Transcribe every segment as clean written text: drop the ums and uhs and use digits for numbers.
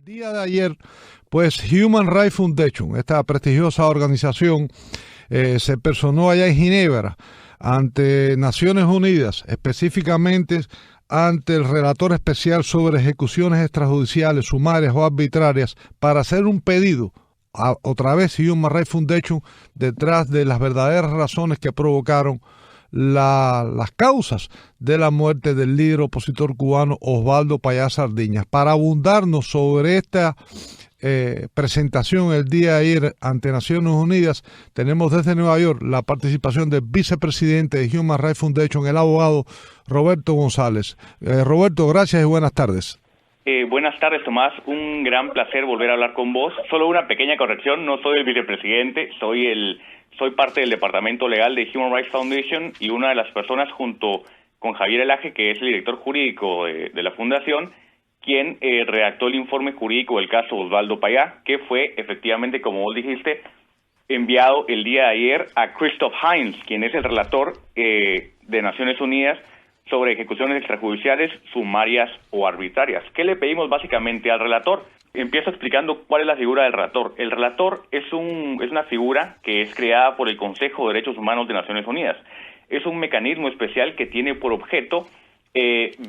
El día de ayer, pues Human Rights Foundation, esta prestigiosa organización, se personó allá en Ginebra ante Naciones Unidas, específicamente ante el relator especial sobre ejecuciones extrajudiciales, sumarias o arbitrarias, para hacer un pedido a otra vez Human Rights Foundation detrás de las verdaderas razones que provocaron las causas de la muerte del líder opositor cubano Osvaldo Payá Sardiñas. Para abundarnos sobre esta presentación el día de ayer ante Naciones Unidas, tenemos desde Nueva York la participación del vicepresidente de Human Rights Foundation, el abogado Roberto González. Roberto, gracias y buenas tardes. Buenas tardes, Tomás. Un gran placer volver a hablar con vos. Solo una pequeña corrección, no soy el vicepresidente, soy parte del departamento legal de Human Rights Foundation y una de las personas junto con Javier Elaje, que es el director jurídico de la fundación, quien redactó el informe jurídico del caso Osvaldo Payá, que fue efectivamente, como vos dijiste, enviado el día de ayer a Christoph Heinz, quien es el relator de Naciones Unidas sobre ejecuciones extrajudiciales, sumarias o arbitrarias. ¿Qué le pedimos básicamente al relator? Empiezo explicando cuál es la figura del relator. El relator es una figura que es creada por el Consejo de Derechos Humanos de Naciones Unidas. Es un mecanismo especial que tiene por objeto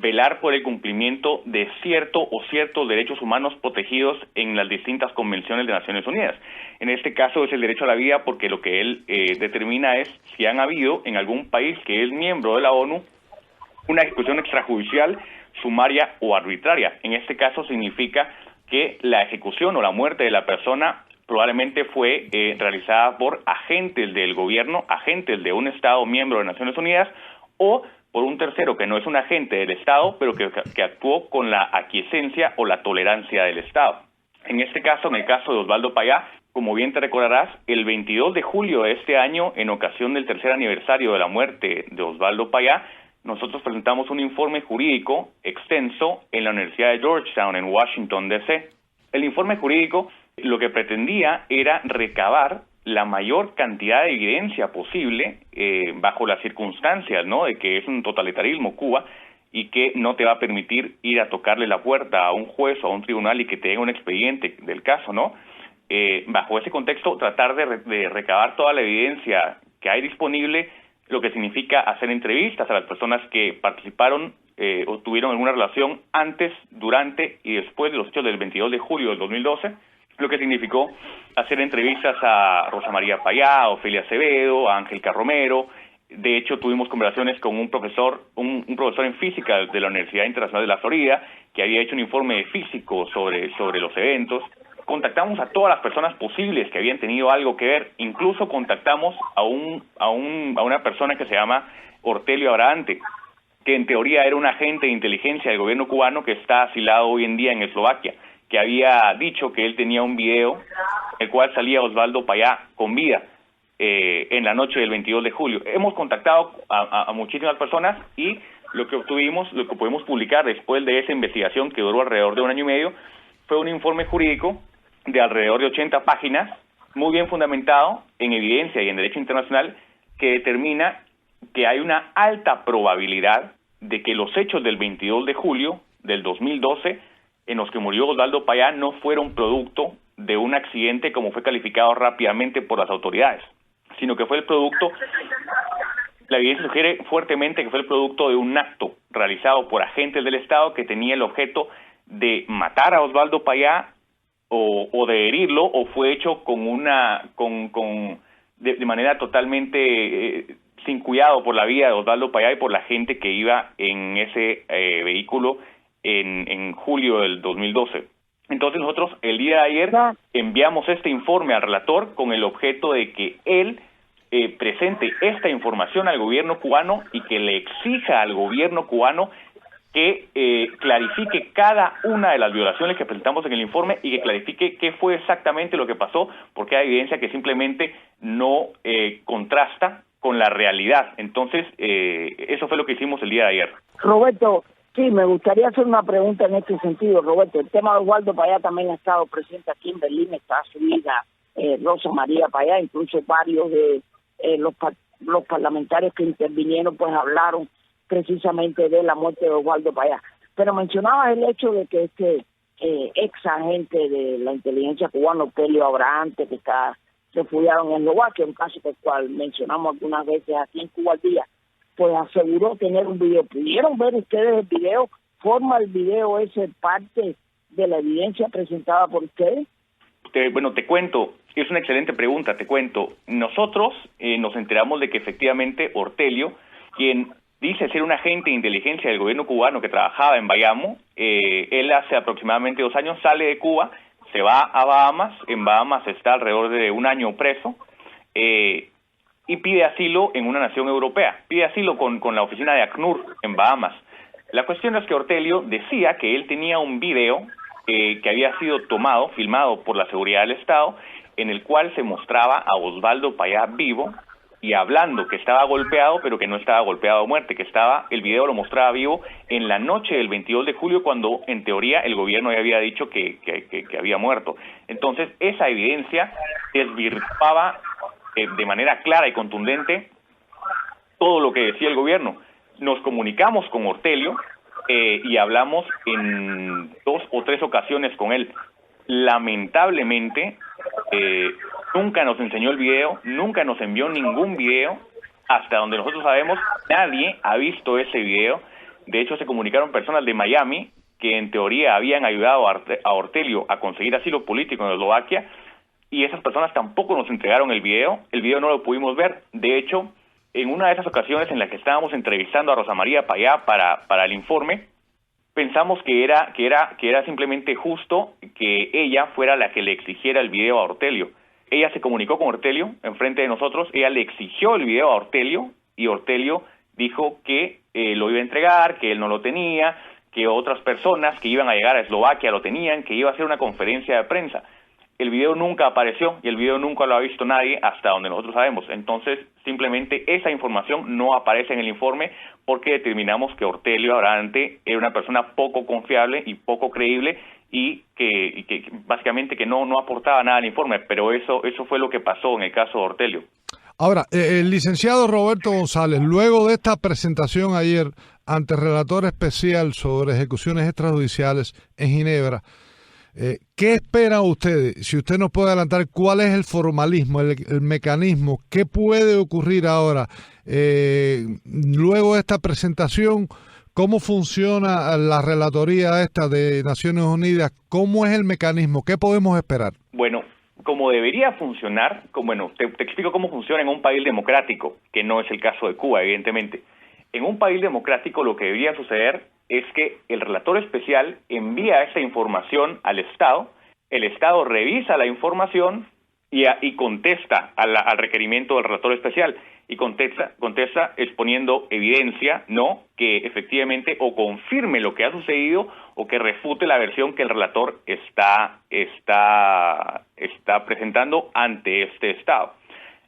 velar por el cumplimiento de ciertos derechos humanos protegidos en las distintas convenciones de Naciones Unidas. En este caso es el derecho a la vida, porque lo que él determina es si han habido en algún país que es miembro de la ONU una ejecución extrajudicial, sumaria o arbitraria. En este caso significa que la ejecución o la muerte de la persona probablemente fue realizada por agentes del gobierno, agentes de un Estado miembro de Naciones Unidas, o por un tercero que no es un agente del Estado, pero que actuó con la aquiescencia o la tolerancia del Estado. En este caso, en el caso de Osvaldo Payá, como bien te recordarás, el 22 de julio de este año, en ocasión del tercer aniversario de la muerte de Osvaldo Payá, nosotros presentamos un informe jurídico extenso en la Universidad de Georgetown, en Washington, D.C. El informe jurídico lo que pretendía era recabar la mayor cantidad de evidencia posible bajo las circunstancias, ¿no?, de que es un totalitarismo Cuba y que no te va a permitir ir a tocarle la puerta a un juez o a un tribunal y que te den un expediente del caso, ¿no? Bajo ese contexto, tratar de recabar toda la evidencia que hay disponible, lo que significa hacer entrevistas a las personas que participaron o tuvieron alguna relación antes, durante y después de los hechos del 22 de julio del 2012, lo que significó hacer entrevistas a Rosa María Payá, a Ofelia Acevedo, a Ángel Carromero. De hecho, tuvimos conversaciones con un profesor en física de la Universidad Internacional de la Florida, que había hecho un informe físico sobre los eventos. Contactamos a todas las personas posibles que habían tenido algo que ver. Incluso contactamos a una persona que se llama Ortelio Abrahante, que en teoría era un agente de inteligencia del gobierno cubano que está asilado hoy en día en Eslovaquia, que había dicho que él tenía un video el cual salía Osvaldo Payá con vida en la noche del 22 de julio. Hemos contactado a muchísimas personas y lo que obtuvimos, lo que pudimos publicar después de esa investigación que duró alrededor de un año y medio, fue un informe jurídico de alrededor de 80 páginas, muy bien fundamentado en evidencia y en derecho internacional, que determina que hay una alta probabilidad de que los hechos del 22 de julio del 2012, en los que murió Osvaldo Payá, no fueron producto de un accidente como fue calificado rápidamente por las autoridades, sino que fue el producto, la evidencia sugiere fuertemente que fue el producto de un acto realizado por agentes del Estado que tenía el objeto de matar a Osvaldo Payá o de herirlo, o fue hecho de manera totalmente sin cuidado por la vida de Osvaldo Payá y por la gente que iba en ese vehículo en julio del 2012. Entonces nosotros el día de ayer enviamos este informe al relator con el objeto de que él presente esta información al gobierno cubano y que le exija al gobierno cubano que clarifique cada una de las violaciones que presentamos en el informe y que clarifique qué fue exactamente lo que pasó, porque hay evidencia que simplemente no contrasta con la realidad. Entonces, eso fue lo que hicimos el día de ayer. Roberto, sí, me gustaría hacer una pregunta en este sentido, Roberto. El tema de Osvaldo Payá también ha estado presente aquí en Berlín, está su hija Rosa María Payá, incluso varios de los parlamentarios que intervinieron pues hablaron precisamente de la muerte de Osvaldo Payá. Pero mencionabas el hecho de que ex agente de la inteligencia cubana, Ortelio Abrahante, que está refugiado en Eslovaquia, un caso del cual mencionamos algunas veces aquí en Cuba al Día, pues aseguró tener un video. ¿Pudieron ver ustedes el video? ¿Forma el video ese parte de la evidencia presentada por ustedes? Bueno, te cuento, es una excelente pregunta, te cuento. Nosotros nos enteramos de que efectivamente Ortelio, quien dice ser un agente de inteligencia del gobierno cubano que trabajaba en Bayamo, él hace aproximadamente 2 años sale de Cuba, se va a Bahamas, en Bahamas está alrededor de 1 año preso, y pide asilo en una nación europea, pide asilo con la oficina de ACNUR en Bahamas. La cuestión es que Ortelio decía que él tenía un video que había sido filmado por la seguridad del Estado, en el cual se mostraba a Osvaldo Payá vivo y hablando que estaba golpeado, pero que no estaba golpeado a muerte, el video lo mostraba vivo en la noche del 22 de julio, cuando en teoría el gobierno ya había dicho que había muerto. Entonces, esa evidencia desvirtuaba de manera clara y contundente todo lo que decía el gobierno. Nos comunicamos con Ortelio y hablamos en 2 o 3 ocasiones con él. Lamentablemente, nunca nos enseñó el video, nunca nos envió ningún video. Hasta donde nosotros sabemos, nadie ha visto ese video. De hecho, se comunicaron personas de Miami que en teoría habían ayudado a Ortelio a conseguir asilo político en Eslovaquia, y esas personas tampoco nos entregaron el video no lo pudimos ver. De hecho, en una de esas ocasiones en las que estábamos entrevistando a Rosa María Payá para el informe, pensamos que era simplemente justo que ella fuera la que le exigiera el video a Ortelio. Ella se comunicó con Ortelio enfrente de nosotros, ella le exigió el video a Ortelio, y Ortelio dijo que lo iba a entregar, que él no lo tenía, que otras personas que iban a llegar a Eslovaquia lo tenían, que iba a hacer una conferencia de prensa. El video nunca apareció y el video nunca lo ha visto nadie hasta donde nosotros sabemos. Entonces, simplemente esa información no aparece en el informe porque determinamos que Ortelio Abrahante era una persona poco confiable y poco creíble y que básicamente que no aportaba nada al informe. Pero eso fue lo que pasó en el caso de Ortelio. Ahora, el licenciado Roberto González, luego de esta presentación ayer ante el relator especial sobre ejecuciones extrajudiciales en Ginebra, ¿qué esperan ustedes? Si usted nos puede adelantar, ¿cuál es el formalismo, el mecanismo? ¿Qué puede ocurrir ahora? Luego de esta presentación, ¿cómo funciona la relatoría esta de Naciones Unidas? ¿Cómo es el mecanismo? ¿Qué podemos esperar? Bueno, como debería funcionar, te explico cómo funciona en un país democrático, que no es el caso de Cuba, evidentemente. En un país democrático lo que debería suceder es que el relator especial envía esa información al Estado, el Estado revisa la información y contesta al requerimiento del relator especial, y contesta exponiendo evidencia, no que efectivamente o confirme lo que ha sucedido o que refute la versión que el relator está presentando ante este Estado.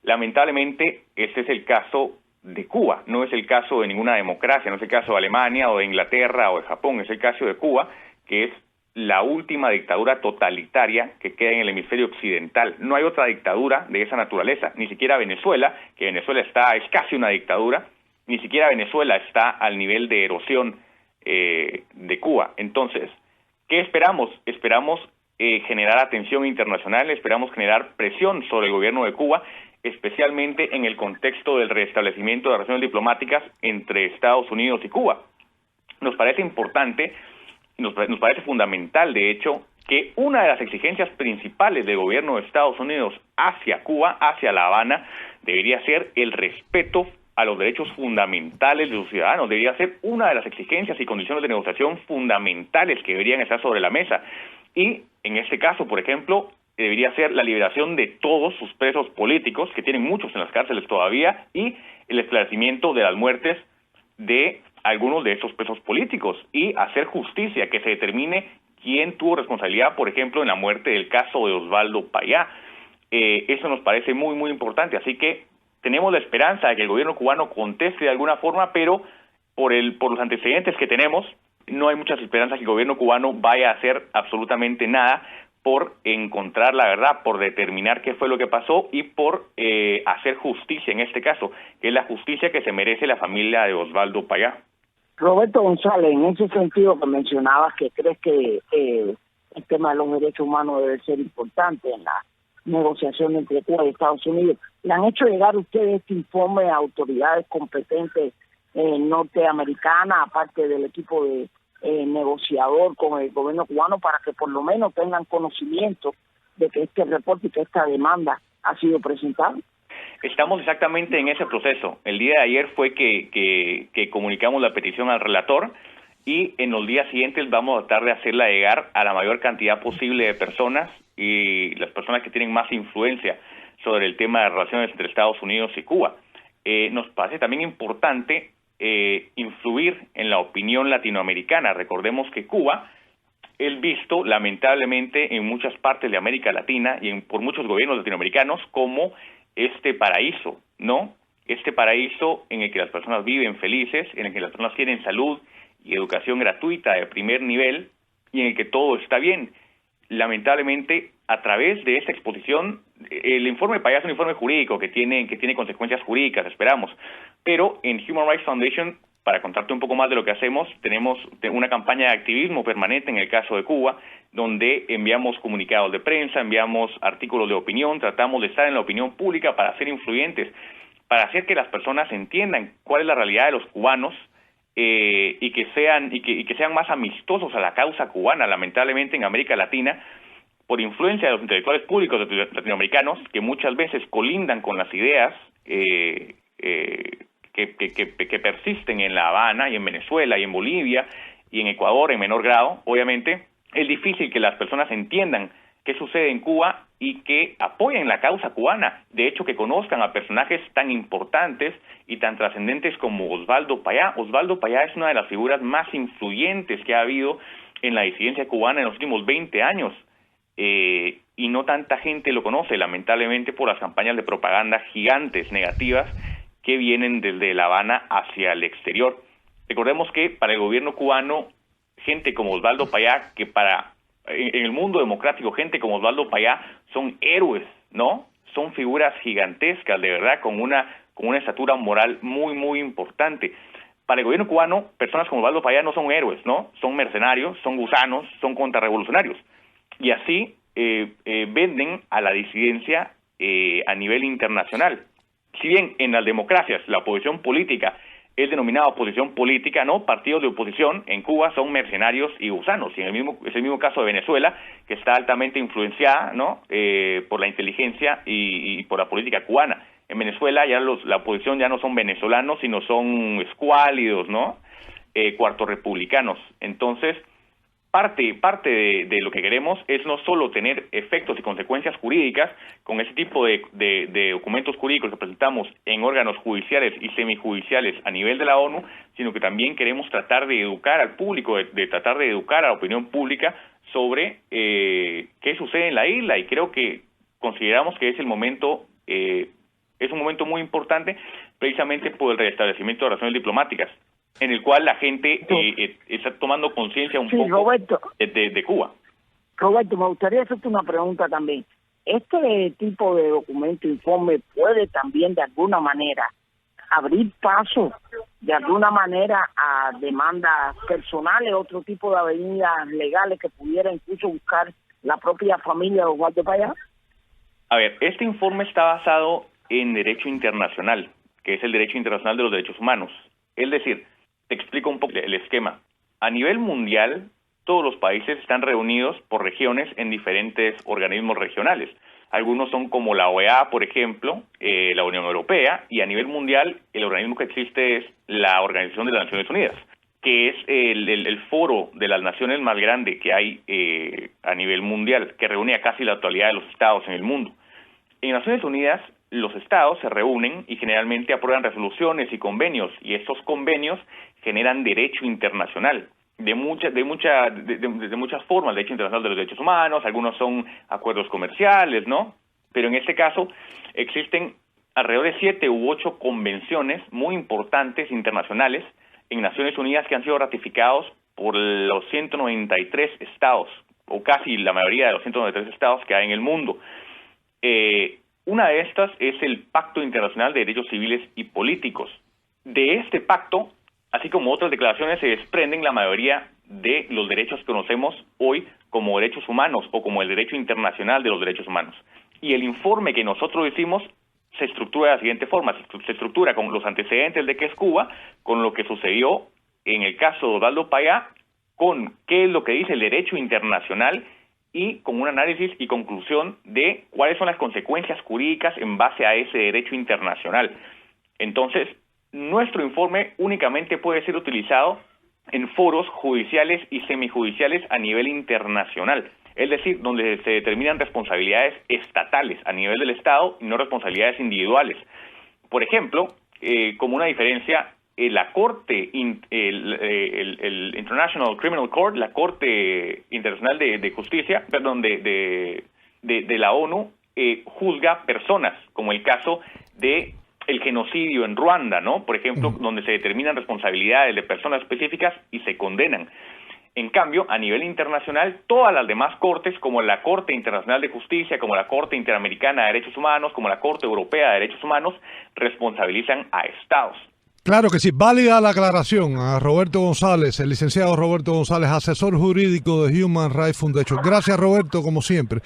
Lamentablemente, este es el caso de Cuba, no es el caso de ninguna democracia, no es el caso de Alemania o de Inglaterra o de Japón, es el caso de Cuba, que es la última dictadura totalitaria que queda en el hemisferio occidental. No hay otra dictadura de esa naturaleza, ni siquiera Venezuela, que Venezuela es casi una dictadura, ni siquiera Venezuela está al nivel de erosión de Cuba. Entonces, ¿qué esperamos? Esperamos generar atención internacional, esperamos generar presión sobre el gobierno de Cuba, especialmente en el contexto del restablecimiento de relaciones diplomáticas entre Estados Unidos y Cuba. Nos parece importante, nos parece fundamental, de hecho, que una de las exigencias principales del gobierno de Estados Unidos hacia Cuba, hacia La Habana, debería ser el respeto a los derechos fundamentales de sus ciudadanos. Debería ser una de las exigencias y condiciones de negociación fundamentales que deberían estar sobre la mesa. Y, en este caso, por ejemplo, debería ser la liberación de todos sus presos políticos, que tienen muchos en las cárceles todavía, y el esclarecimiento de las muertes de algunos de esos presos políticos, y hacer justicia, que se determine quién tuvo responsabilidad, por ejemplo, en la muerte del caso de Osvaldo Payá. Eso nos parece muy, muy importante, así que tenemos la esperanza de que el gobierno cubano conteste de alguna forma, pero por los antecedentes que tenemos, no hay muchas esperanzas que el gobierno cubano vaya a hacer absolutamente nada por encontrar la verdad, por determinar qué fue lo que pasó y por hacer justicia en este caso, que es la justicia que se merece la familia de Osvaldo Payá. Roberto González, en ese sentido que mencionabas, que crees que el tema de los derechos humanos debe ser importante en la negociación entre Cuba y Estados Unidos. ¿Le han hecho llegar ustedes este informe a autoridades competentes norteamericanas, aparte del equipo de negociador con el gobierno cubano, para que por lo menos tengan conocimiento de que este reporte y que esta demanda ha sido presentada? Estamos exactamente en ese proceso. El día de ayer fue que comunicamos la petición al relator, y en los días siguientes vamos a tratar de hacerla llegar a la mayor cantidad posible de personas, y las personas que tienen más influencia sobre el tema de relaciones entre Estados Unidos y Cuba. Nos parece también importante influir en la opinión latinoamericana. Recordemos que Cuba es visto, lamentablemente, en muchas partes de América Latina y por muchos gobiernos latinoamericanos como este paraíso, ¿no? Este paraíso en el que las personas viven felices, en el que las personas tienen salud y educación gratuita de primer nivel, y en el que todo está bien. Lamentablemente, a través de esta exposición, el informe Payá es un informe jurídico que tiene consecuencias jurídicas, esperamos, pero en Human Rights Foundation, para contarte un poco más de lo que hacemos, tenemos una campaña de activismo permanente en el caso de Cuba, donde enviamos comunicados de prensa, enviamos artículos de opinión, tratamos de estar en la opinión pública para ser influyentes, para hacer que las personas entiendan cuál es la realidad de los cubanos, y que sean más amistosos a la causa cubana. Lamentablemente en América Latina, por influencia de los intelectuales públicos latinoamericanos, que muchas veces colindan con las ideas que persisten en La Habana y en Venezuela y en Bolivia y en Ecuador en menor grado, obviamente es difícil que las personas entiendan qué sucede en Cuba y que apoyen la causa cubana. De hecho, que conozcan a personajes tan importantes y tan trascendentes como Osvaldo Payá. Osvaldo Payá es una de las figuras más influyentes que ha habido en la disidencia cubana en los últimos 20 años. Y no tanta gente lo conoce, lamentablemente, por las campañas de propaganda gigantes negativas que vienen desde La Habana hacia el exterior. Recordemos que para el gobierno cubano, gente como Osvaldo Payá, que en el mundo democrático, gente como Osvaldo Payá son héroes, ¿no? Son figuras gigantescas, de verdad, con una estatura moral muy, muy importante. Para el gobierno cubano, personas como Osvaldo Payá no son héroes, ¿no? Son mercenarios, son gusanos, son contrarrevolucionarios. Y así venden a la disidencia a nivel internacional. Si bien en las democracias la oposición política es denominada oposición política, ¿no? Partidos de oposición en Cuba son mercenarios y gusanos, y es el mismo caso de Venezuela, que está altamente influenciada, ¿no? Por la inteligencia y por la política cubana. En Venezuela ya la oposición ya no son venezolanos, sino son escuálidos, ¿no? Cuarto republicanos. Entonces, parte de lo que queremos es no solo tener efectos y consecuencias jurídicas con ese tipo de documentos jurídicos que presentamos en órganos judiciales y semijudiciales a nivel de la ONU, sino que también queremos tratar de educar al público, de tratar de educar a la opinión pública sobre qué sucede en la isla, y creo que consideramos que es un momento muy importante, precisamente por el restablecimiento de relaciones diplomáticas, en el cual la gente está tomando conciencia un poco, Roberto, de Cuba. Roberto, me gustaría hacerte una pregunta también. ¿Este tipo de documento, informe, puede también de alguna manera abrir paso, de alguna manera, a demandas personales, otro tipo de avenidas legales que pudiera incluso buscar la propia familia de Osvaldo Payá? A ver, este informe está basado en derecho internacional, que es el derecho internacional de los derechos humanos. Es decir, te explico un poco el esquema. A nivel mundial, todos los países están reunidos por regiones en diferentes organismos regionales. Algunos son como la OEA, por ejemplo, la Unión Europea, y a nivel mundial el organismo que existe es la Organización de las Naciones Unidas, que es el foro de las naciones más grande que hay a nivel mundial, que reúne a casi la totalidad de los estados en el mundo. En Naciones Unidas, los estados se reúnen y generalmente aprueban resoluciones y convenios, y estos convenios generan derecho internacional de muchas formas, derecho internacional de los derechos humanos, algunos son acuerdos comerciales, ¿no? Pero en este caso existen alrededor de 7 u 8 convenciones muy importantes internacionales en Naciones Unidas que han sido ratificados por los 193 estados, o casi la mayoría de los 193 estados que hay en el mundo. Una de estas es el Pacto Internacional de Derechos Civiles y Políticos. De este pacto, así como otras declaraciones, se desprenden la mayoría de los derechos que conocemos hoy como derechos humanos o como el derecho internacional de los derechos humanos. Y el informe que nosotros hicimos se estructura de la siguiente forma, se estructura con los antecedentes de qué es Cuba, con lo que sucedió en el caso de Osvaldo Payá, con qué es lo que dice el derecho internacional y con un análisis y conclusión de cuáles son las consecuencias jurídicas en base a ese derecho internacional. Entonces, nuestro informe únicamente puede ser utilizado en foros judiciales y semijudiciales a nivel internacional, es decir, donde se determinan responsabilidades estatales a nivel del Estado y no responsabilidades individuales. Por ejemplo, como una diferencia, la Corte, el International Criminal Court, la Corte Internacional de Justicia, perdón, de la ONU, juzga personas, como el caso de el genocidio en Ruanda, ¿no? Por ejemplo, donde se determinan responsabilidades de personas específicas y se condenan. En cambio, a nivel internacional, todas las demás cortes, como la Corte Internacional de Justicia, como la Corte Interamericana de Derechos Humanos, como la Corte Europea de Derechos Humanos, responsabilizan a estados. Claro que sí, válida la aclaración a Roberto González, el licenciado Roberto González, asesor jurídico de Human Rights Foundation. Gracias, Roberto, como siempre.